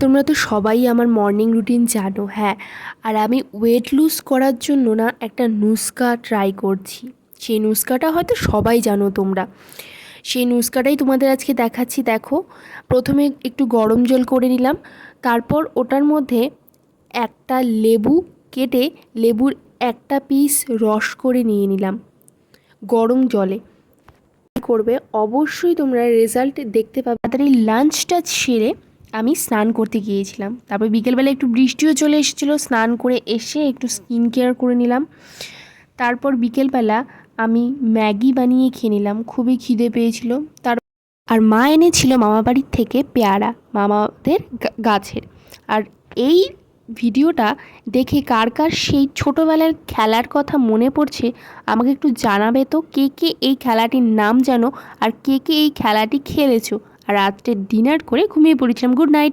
তোমরা তো সবাই আমার মর্নিং রুটিন জানো, হ্যাঁ। আর আমি ওয়েট লুজ করার জন্য না একটা নুস্কা ট্রাই করছি। সেই নুস্কাটা হয়তো সবাই জানো তোমরা। সেই নুস্কাটাই তোমাদের আজকে দেখাচ্ছি। দেখো, প্রথমে একটু গরম জল করে নিলাম, তারপর ওটার মধ্যে একটা লেবু কেটে লেবুর একটা পিস রস করে নিয়ে নিলাম গরম জলে। করবে অবশ্যই তোমরা রেজাল্ট দেখতে পাবে। তাড়াতাড়ি লাঞ্চটা সেরে আমি স্নান করতে গিয়েছিলাম। তারপর বিকেলবেলা একটু বৃষ্টিও চলে এসেছিলো, স্নান করে এসে একটু স্কিন কেয়ার করে নিলাম। তারপর বিকেলবেলা আমি ম্যাগি বানিয়ে খেয়ে নিলাম, খুবই খিদে পেয়েছিল। আর মা এনেছিল মামা বাড়ির থেকে পেয়ারা, মামাদের গাছের। আর এই ভিডিওটা দেখে কার কার সেই ছোটোবেলার খেলার কথা মনে পড়ছে আমাকে একটু জানাবে তো। কে কে এই খেলাটির নাম জানো আর কে কে এই খেলাটি খেলেছো। আর রাত্রে ডিনার করে ঘুমিয়ে পড়েছিলাম। Good night.